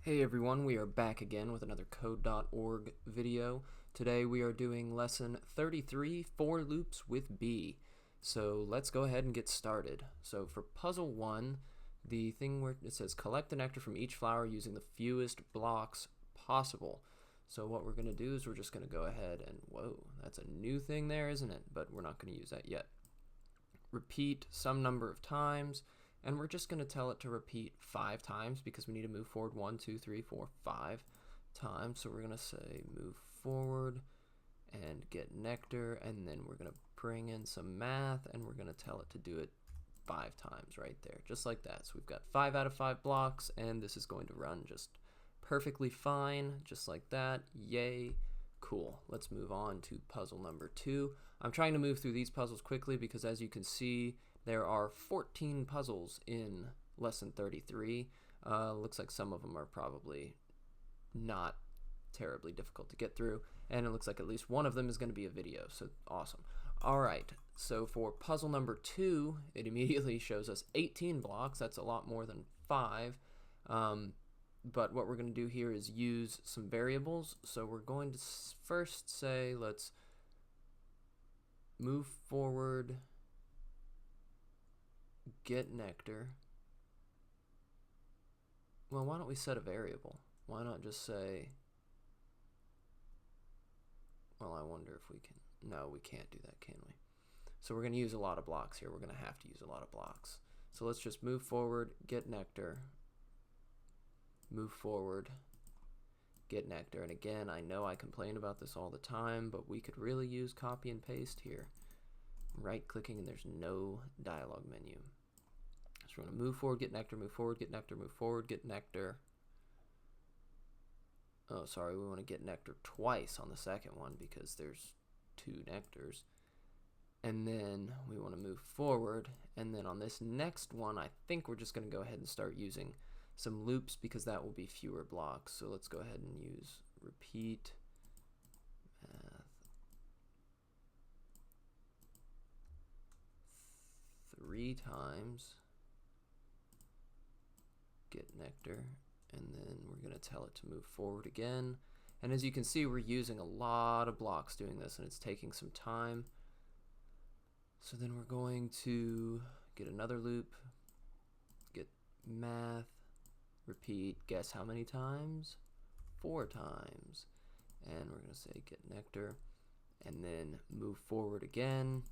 Hey everyone, we are back again with another code.org video. Today we are doing lesson 33, for loops with B. So let's go ahead and get started. So for puzzle 1, the thing where it says collect the nectar from each flower using the fewest blocks possible. So what we're going to do is we're just going to go ahead and, whoa, that's a new thing there, isn't it? But we're not going to use that yet. Repeat some number of times. And we're just going to tell it to repeat 5 times because we need to move forward 1, 2, 3, 4, 5 times. So we're going to say move forward and get nectar, and then we're going to bring in some math, and we're going to tell it to do it 5 times right there, just like that. So we've got 5 out of 5 blocks, and this is going to run just perfectly fine, just like that. Yay. Cool. Let's move on to puzzle number 2. I'm trying to move through these puzzles quickly because, as you can see, there are 14 puzzles in lesson 33. Looks like some of them are probably not terribly difficult to get through, and it looks like at least one of them is going to be a video, so awesome. Alright, so for puzzle number 2, it immediately shows us 18 blocks. That's a lot more than 5. But what we're going to do here is use some variables. So we're going to first say, let's move forward, get nectar. Well, why don't we set a variable? Why not just say, well, I wonder if we can. No, we can't do that, can we? So we're going to use a lot of blocks here. We're going to have to use a lot of blocks. So let's just move forward, get nectar, move forward, get nectar. And again, I know I complain about this all the time, but we could really use copy and paste here. Right clicking, and there's no dialog menu. So we're going to move forward, get nectar, move forward, get nectar, move forward, get nectar. Oh, sorry, we want to get nectar twice on the second one because there's 2 nectars. And then we want to move forward, and then on this next one, I think we're just going to go ahead and start using some loops because that will be fewer blocks. So let's go ahead and use repeat math 3 times, get nectar, and then we're going to tell it to move forward again. And as you can see, we're using a lot of blocks doing this, and it's taking some time. So then we're going to get another loop, get math, repeat, guess how many times? 4 times. And we're going to say get nectar, and then move forward again,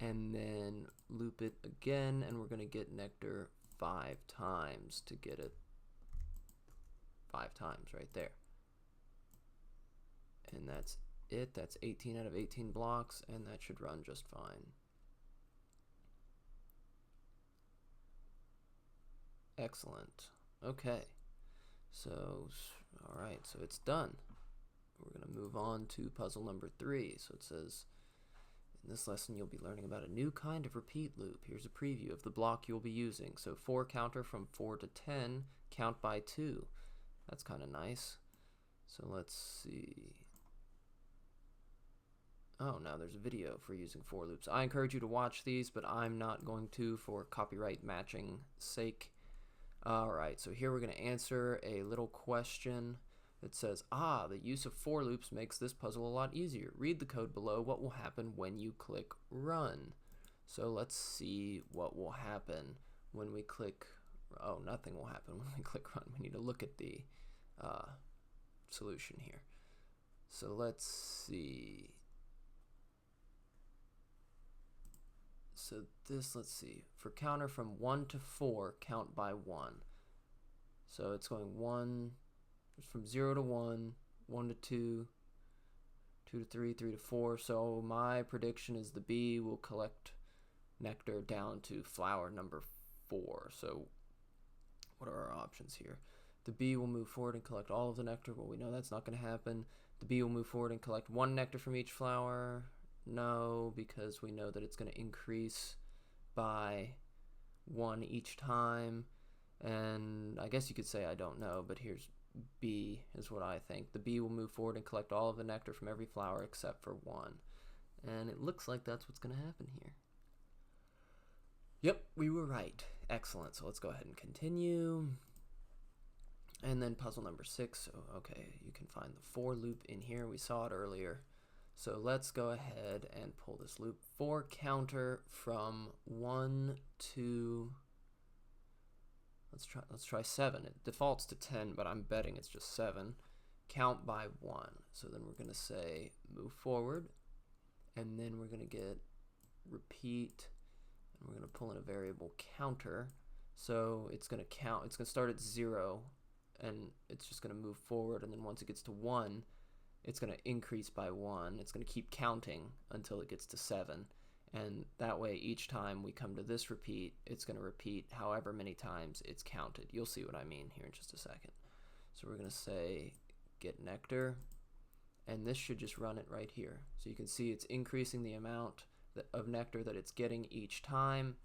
and then loop it again, and we're going to get nectar 5 times to get it 5 times right there. And that's it. That's 18 out of 18 blocks, and that should run just fine. Excellent. Okay. So, alright, so it's done. We're going to move on to puzzle number 3. So it says, in this lesson you'll be learning about a new kind of repeat loop. Here's a preview of the block you'll be using. So 4 counter from 4 to 10, count by 2. That's kind of nice. So let's see. Oh, now there's a video for using for loops. I encourage you to watch these, but I'm not going to for copyright matching sake. Alright, so here we're going to answer a little question that says, the use of for loops makes this puzzle a lot easier. Read the code below. What will happen when you click run? So let's see what will happen when we click. Oh, nothing will happen when we click run. We need to look at the solution here. So let's see. So this, let's see, for counter from 1 to 4, count by 1. So it's going 1, from 0 to 1, 1 to 2, 2 to 3, 3 to 4. So my prediction is the bee will collect nectar down to flower number 4. So what are our options here? The bee will move forward and collect all of the nectar. Well, we know that's not going to happen. The bee will move forward and collect 1 nectar from each flower. No, because we know that it's going to increase by 1 each time. And I guess you could say I don't know, but here's B is what I think. The bee will move forward and collect all of the nectar from every flower except for 1. And it looks like that's what's going to happen here. Yep, we were right. Excellent. So let's go ahead and continue. And then puzzle number 6. So, okay, you can find the for loop in here. We saw it earlier. So let's go ahead and pull this loop. For counter from 1 to, let's try 7. It defaults to 10, but I'm betting it's just 7. Count by 1. So then we're going to say move forward, and then we're going to get repeat, and we're going to pull in a variable counter. So it's going to count, it's going to start at 0, and it's just going to move forward, and then once it gets to 1, it's going to increase by 1. It's going to keep counting until it gets to 7, and that way each time we come to this repeat, it's going to repeat however many times it's counted. You'll see what I mean here in just a second. So we're going to say get nectar, and this should just run it right here. So you can see it's increasing the amount of nectar that it's getting each time.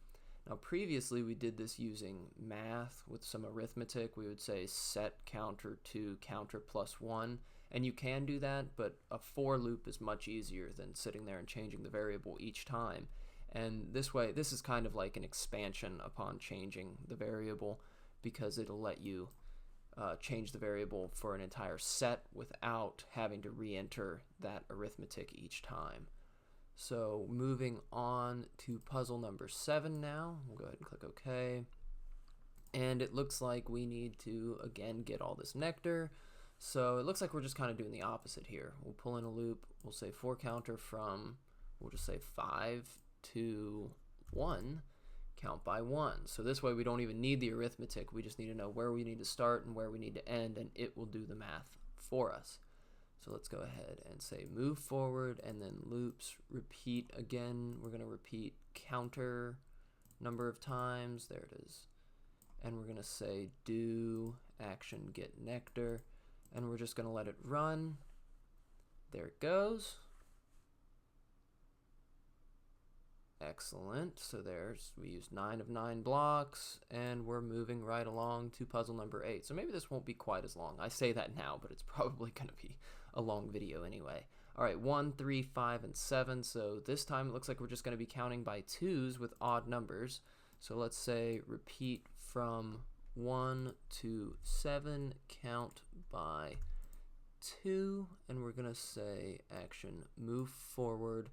Now previously we did this using math with some arithmetic. We would say set counter to counter plus 1, and you can do that, but a for loop is much easier than sitting there and changing the variable each time. And this way, this is kind of like an expansion upon changing the variable, because it'll let you change the variable for an entire set without having to re-enter that arithmetic each time. So moving on to puzzle number 7 now. We'll go ahead and click OK. And it looks like we need to, again, get all this nectar. So it looks like we're just kind of doing the opposite here. We'll pull in a loop. We'll say for counter from, we'll just say 5 to 1, count by 1. So this way we don't even need the arithmetic. We just need to know where we need to start and where we need to end, and it will do the math for us. So let's go ahead and say move forward, and then loops, repeat again. We're going to repeat counter number of times. There it is. And we're going to say do action get nectar, and we're just going to let it run. There it goes. Excellent. So we used 9 of 9 blocks, and we're moving right along to puzzle number 8. So maybe this won't be quite as long. I say that now, but it's probably going to be a long video anyway. All right, 1, 3, 5, and 7. So this time it looks like we're just going to be counting by 2s with odd numbers. So let's say repeat from 1 to 7, count by 2, and we're going to say action move forward,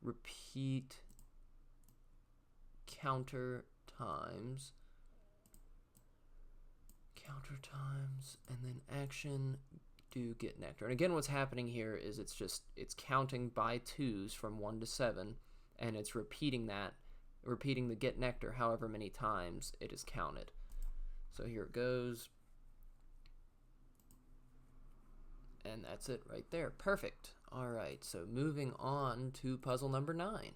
repeat counter times, and then action do get nectar. And again, what's happening here is it's counting by 2s from 1 to 7, and it's repeating the get nectar however many times it is counted. So here it goes, and that's it right there. Perfect. All right, so moving on to puzzle number 9.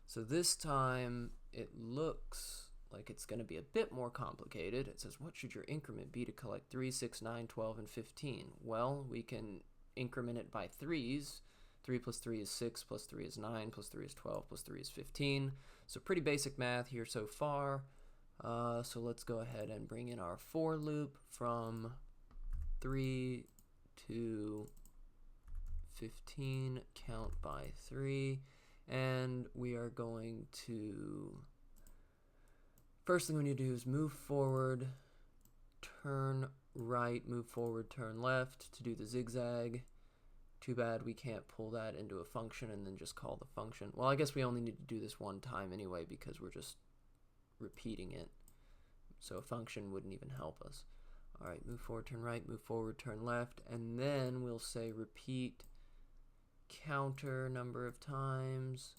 So this time it looks like it's going to be a bit more complicated. It says, what should your increment be to collect 3, 6, 9, 12, and 15? Well, we can increment it by 3s. 3 plus 3 is 6, plus 3 is 9, plus 3 is 12, plus 3 is 15. So pretty basic math here so far. So let's go ahead and bring in our for loop from 3 to 15, count by 3. And we are going to, first thing we need to do is move forward, turn right, move forward, turn left to do the zigzag. Too bad we can't pull that into a function and then just call the function. Well, I guess we only need to do this one time anyway because we're just repeating it. So a function wouldn't even help us. All right, move forward, turn right, move forward, turn left, and then we'll say repeat counter number of times,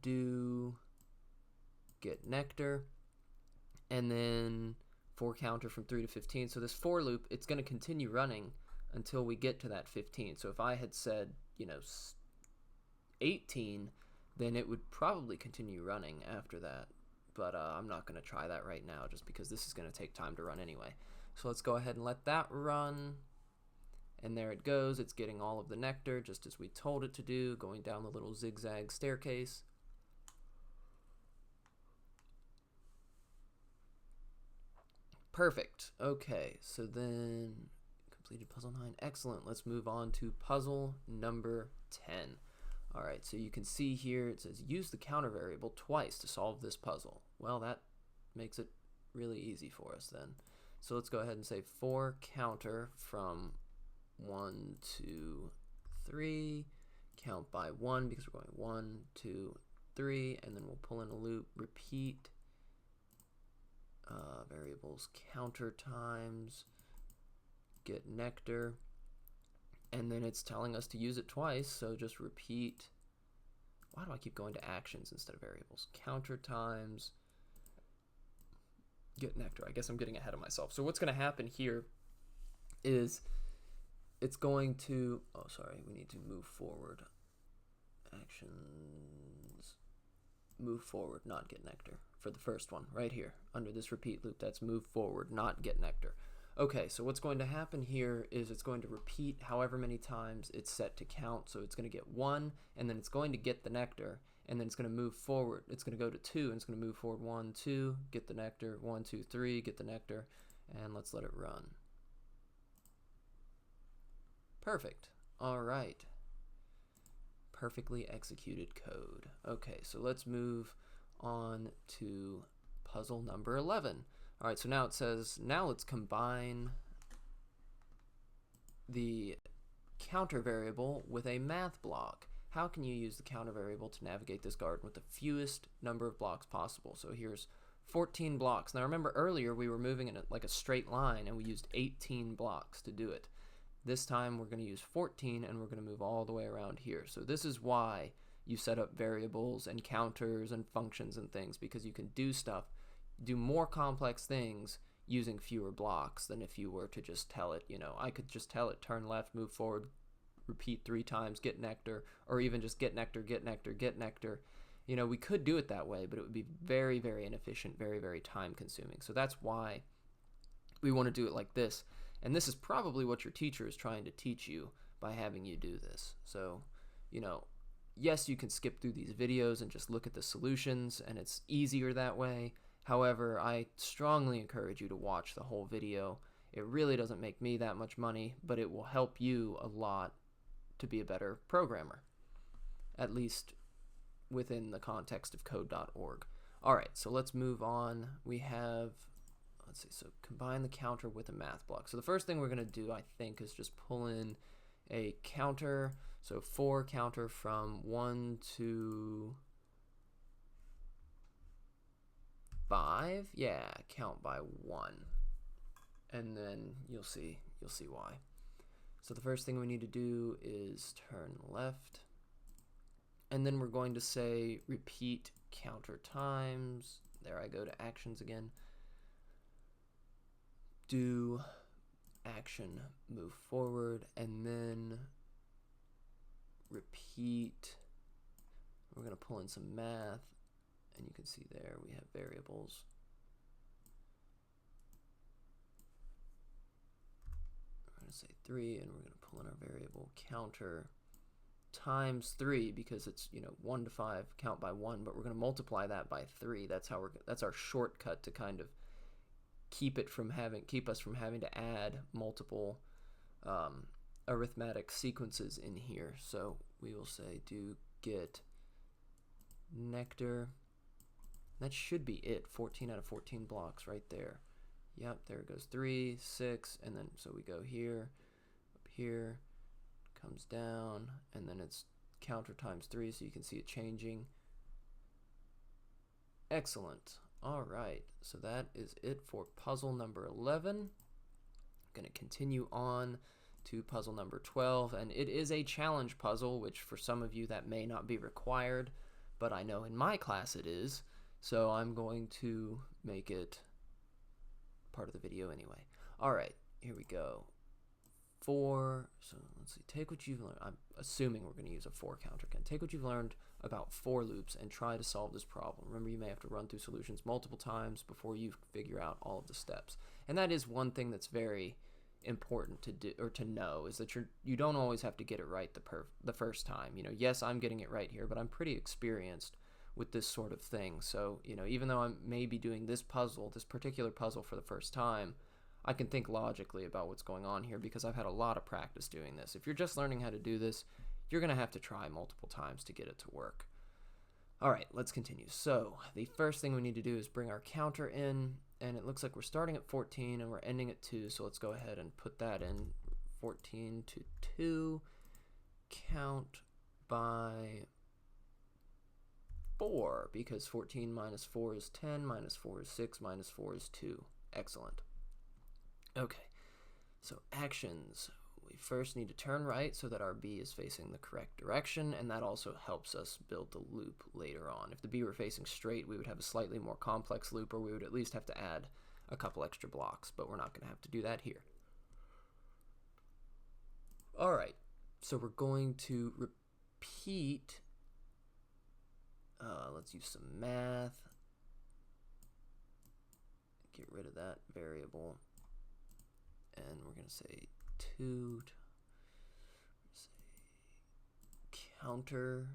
do get nectar, and then for counter from 3 to 15. So this for loop, it's going to continue running until we get to that 15. So if I had said, 18, then it would probably continue running after that. But I'm not going to try that right now just because this is going to take time to run anyway. So let's go ahead and let that run. And there it goes. It's getting all of the nectar just as we told it to do, going down the little zigzag staircase. Perfect. Okay, so then completed puzzle 9. Excellent. Let's move on to puzzle number 10. All right, so you can see here it says use the counter variable twice to solve this puzzle. Well, that makes it really easy for us then. So let's go ahead and say for counter from 1 to 3, count by 1 because we're going 1, 2, 3, and then we'll pull in a loop, repeat variables counter times get nectar, and then it's telling us to use it twice, so just repeat. Why do I keep going to actions instead of variables? Counter times get nectar. I guess I'm getting ahead of myself. So what's going to happen here is it's going to, oh sorry, we need to move forward. Actions, move forward, not get nectar for the first one right here under this repeat loop. That's move forward, not get nectar. Okay, so what's going to happen here is it's going to repeat however many times it's set to count. So it's going to get 1, and then it's going to get the nectar, and then it's going to move forward. It's going to go to 2, and it's going to move forward 1, 2, get the nectar, 1, 2, 3, get the nectar, and let's let it run. Perfect. All right. Perfectly executed code. Okay, so let's move on to puzzle number 11. All right, so now it says, now let's combine the counter variable with a math block. How can you use the counter variable to navigate this garden with the fewest number of blocks possible? So here's 14 blocks. Now remember earlier we were moving in like a straight line and we used 18 blocks to do it. This time we're going to use 14 and we're going to move all the way around here. So this is why you set up variables and counters and functions and things, because you can do stuff, do more complex things using fewer blocks than if you were to just tell it, I could just tell it turn left, move forward, repeat 3 times, get nectar, or even just get nectar, get nectar, get nectar. We could do it that way, but it would be very, very inefficient, very, very time consuming. So that's why we want to do it like this. And this is probably what your teacher is trying to teach you by having you do this. So, yes, you can skip through these videos and just look at the solutions, and it's easier that way. However, I strongly encourage you to watch the whole video. It really doesn't make me that much money, but it will help you a lot to be a better programmer, at least within the context of code.org. All right, so let's move on. We have, let's see, so combine the counter with a math block. So the first thing we're going to do, I think, is just pull in a counter. So for counter from 1 to 5, yeah, count by 1, and then you'll see why. So the first thing we need to do is turn left, and then we're going to say repeat counter times. There I go to actions again. Do action move forward, and then repeat. We're going to pull in some math. And you can see there we have variables. We're going to say 3, and we're going to pull in our variable counter times 3 because it's 1 to 5 count by 1, but we're going to multiply that by 3. That's our shortcut to kind of keep us from having to add multiple arithmetic sequences in here. So we will say do get nectar. That should be it. 14 out of 14 blocks right there. Yep, there it goes. 3, 6, and then so we go here, up here, comes down, and then it's counter times 3, so you can see it changing. Excellent. All right, so that is it for puzzle number 11. I'm going to continue on to puzzle number 12, and it is a challenge puzzle, which for some of you that may not be required, but I know in my class it is. So I'm going to make it part of the video anyway. All right, here we go. So let's see, take what you've learned. I'm assuming we're going to use a for counter again. Take what you've learned about for loops and try to solve this problem. Remember, you may have to run through solutions multiple times before you figure out all of the steps. And that is one thing that's very important to do or to know, is that you don't always have to get it right the first time. Yes, I'm getting it right here, but I'm pretty experienced with this sort of thing. So, even though I may be doing this particular puzzle for the first time, I can think logically about what's going on here because I've had a lot of practice doing this. If you're just learning how to do this, you're going to have to try multiple times to get it to work. All right, let's continue. So the first thing we need to do is bring our counter in, and it looks like we're starting at 14 and we're ending at 2, so let's go ahead and put that in. 14 to 2, count by 4, because 14 minus 4 is 10, minus 4 is 6, minus 4 is 2. Excellent. Okay, so actions. We first need to turn right so that our B is facing the correct direction, and that also helps us build the loop later on. If the B were facing straight, we would have a slightly more complex loop, or we would at least have to add a couple extra blocks, but we're not going to have to do that here. All right, so we're going to repeat. Let's use some math. Get rid of that variable. And we're going to say 2, counter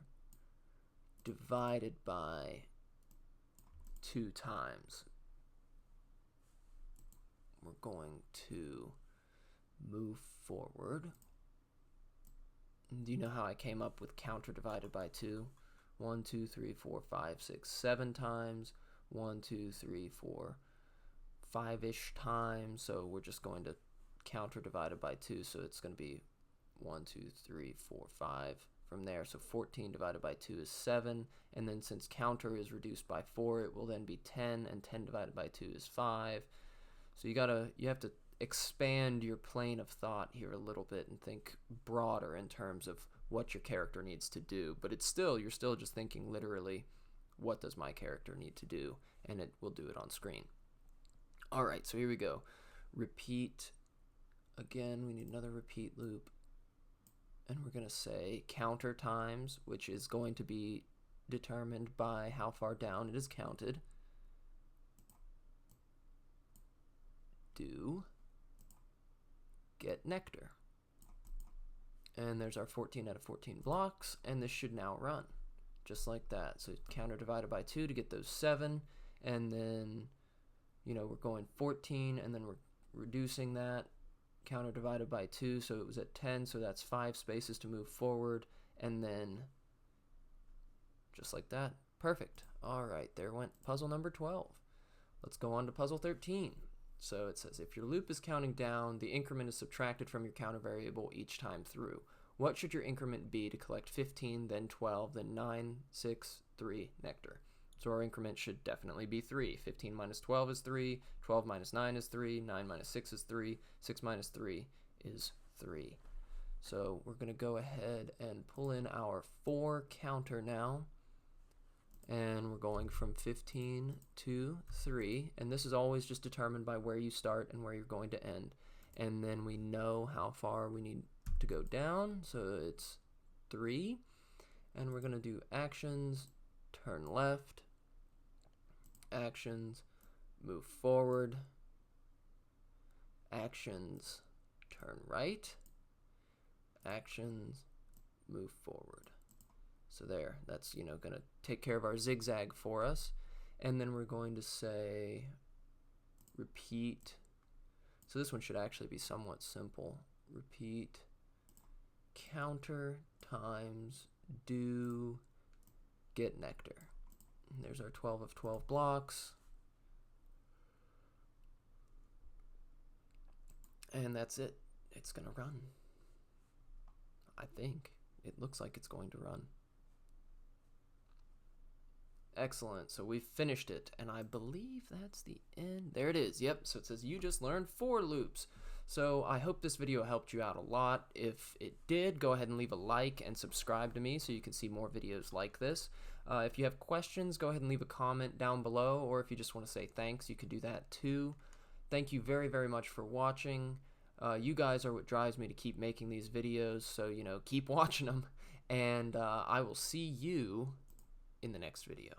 divided by 2 times. We're going to move forward. Do you know how I came up with counter divided by 2? 1, 2, 3, 4, 5, 6, 7 times. 1, 2, 3, 4, 5-ish times. So we're just going to counter divided by 2. So it's going to be 1, 2, 3, 4, 5 from there. So 14 divided by 2 is 7. And then since counter is reduced by 4, it will then be 10. And 10 divided by 2 is 5. So you have to expand your plane of thought here a little bit and think broader in terms of what your character needs to do, but you're still just thinking literally, what does my character need to do, and it will do it on screen. All right, so here we go. Repeat again. We need another repeat loop, and we're going to say counter times, which is going to be determined by how far down it is counted. Do get nectar. And there's our 14 out of 14 blocks, and this should now run just like that. So counter divided by 2 to get those 7, and then we're going 14, and then we're reducing that. Counter divided by 2, so it was at 10, so that's 5 spaces to move forward, and then just like that. Perfect. All right, there went puzzle number 12. Let's go on to puzzle 13. So it says, if your loop is counting down, the increment is subtracted from your counter variable each time through. What should your increment be to collect 15, then 12, then 9, 6, 3 nectar? So our increment should definitely be 3. 15 minus 12 is 3, 12 minus 9 is 3, 9 minus 6 is 3, 6 minus 3 is 3. So we're going to go ahead and pull in our 4 counter now. And we're going from 15 to 3, and this is always just determined by where you start and where you're going to end. And then we know how far we need to go down, so it's 3. And we're going to do actions, turn left, actions, move forward, actions, turn right, actions, move forward. So there, that's going to take care of our zigzag for us. And then we're going to say repeat. So this one should actually be somewhat simple. Repeat counter times do get nectar. And there's our 12 of 12 blocks. And that's it. It's going to run. I think. It looks like it's going to run. Excellent, so we've finished it, and I believe that's the end. There it is, yep, so it says you just learned 4 loops. So I hope this video helped you out a lot. If it did, go ahead and leave a like and subscribe to me so you can see more videos like this. If you have questions, go ahead and leave a comment down below, or if you just want to say thanks, you could do that too. Thank you very, very much for watching. You guys are what drives me to keep making these videos, so, keep watching them, and I will see you in the next video.